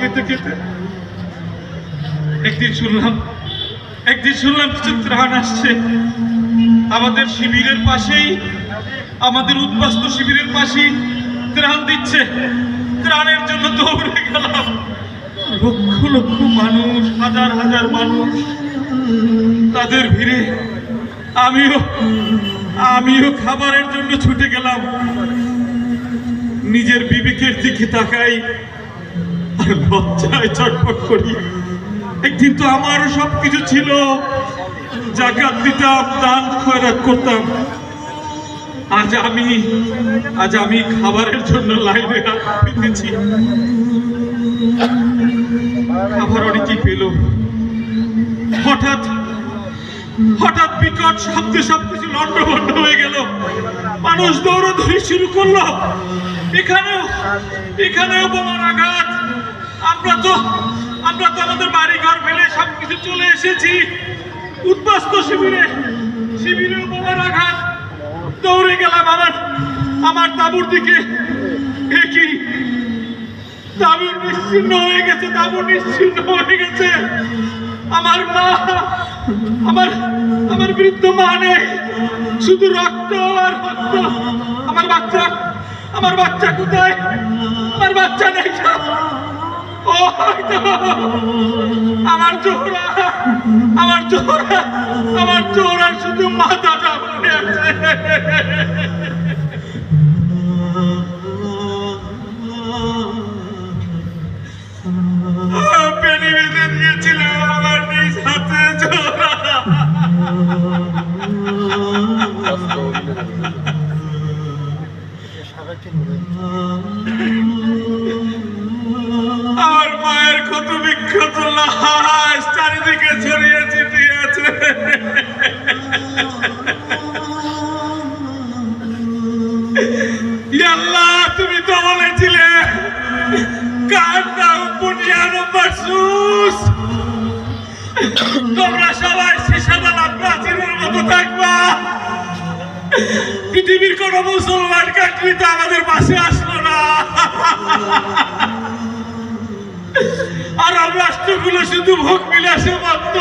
খেতে খেতে একদিন শুনলাম কিছু ত্রাণ আসছে আমাদের শিবিরের পাশেই, আমাদের উদ্বাস্তু শিবিরের পাশেই ত্রাণ দিচ্ছে। ত্রাণের জন্য দৌড়ে গেলাম। লক্ষ লক্ষ মানুষ, হাজার হাজার মানুষ, তাদের ভিড়ে আমিও খাবারের জন্য ছুটে গেলাম। নিজের বিবেকের দিকে তাকাই আর লজ্জায় চটপট করি। একদিন তো আমারও সবকিছু ছিল, জাকাত দিতাম, দান খয়রাত করতাম। আজ আমি খাবারের জন্য লাইনে পেতেছি। খাবার অনেকেই পেল। হঠাৎ বিকট শব্দে সবকিছু লন্ডভন্ড হয়ে গেল। মানুষ দৌড়াদৌড়ি শুরু করলো। এখানেও বোমার আঘাত। আমরা তো আমাদের বাড়ি ঘর ফেলে সবকিছু চলে এসেছি উদ্বাস্তু শিবিরেও বোমার আঘাত। দৌড়ে গেলাম আমার তাঁবুর দিকে। কি তাঁবু নিশ্চিহ্ন হয়ে গেছে। আমার মা, আমার বৃদ্ধ মা নেই, শুধু রক্ত আর রক্ত। আমার বাচ্চা কোথায়? আমার বাচ্চা নেই। ও আমার জোহরা শুধু মাথাটা মনে আছে। পেনি বেঁধে দিয়েছিল আমার নিজ হাতে জোহরা। আমার মায়ের ক্ষত বিক্ষত লাশ চারিদিকে ছড়িয়ে ছিটিয়ে আছে। আল্লাহ, তুমি তো বলেছিলে তোমরা সবাই শিশাদালা প্রাচীরের মতো থাকবা। পৃথিবীর কোন মুসলমান কান্ট্রি তো আমাদের পাশে আসলো না। আরব রাষ্ট্রগুলো শুধু ভোগ বিলাসে মত্ত।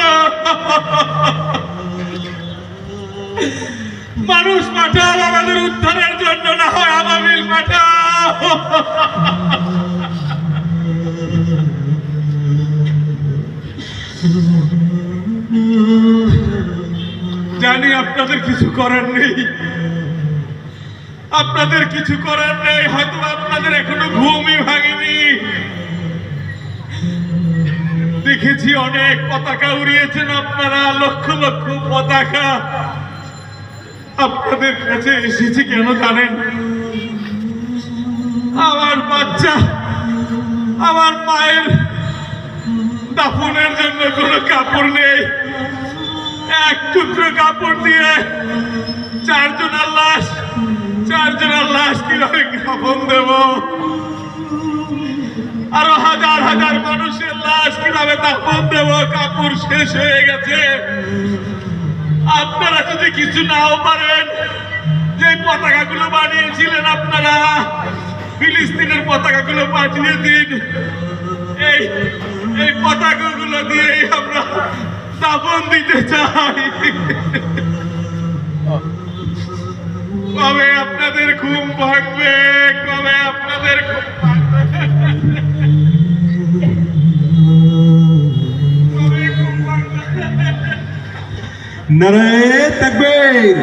মানুষ পাঠাও আমাদের উদ্ধারের জন্য, না হয় আবাবিল পাঠাও। জানি আপনাদের কিছু করার নেই, হয়তো আপনাদের এখনো ঘুমই ভাঙেনি। দেখেছি অনেক পতাকা উড়িয়েছেন আপনারা, লক্ষ লক্ষ পতাকা। আপনাদের কাছে এসেছি কেন জানেন? আমার বাচ্চা, আমার মায়ের দাফনের জন্য কোনো কাপড় নেই। এক টুকরো কাপড় দিয়ে চারজনের লাশ কিভাবে কাফন দেব? আরো হাজার হাজার মানুষের লাশ কিভাবে দাফন দেব? কাপড় শেষ হয়ে গেছে। আপনারা যদি কিছু নাও পারেন, যে পতাকাগুলো বানিয়েছিলেন আপনারা, ফিলিস্তিনের পতাকাগুলো পাঠিয়ে দিন। এই পতাকাগুলো দিয়েই আমরা দাফন দিতে চাই। কবে আপনাদের ঘুম ভাঙবে? কবে আপনাদের ঘুম ভাঙবে? নারায়ে তাকবীর।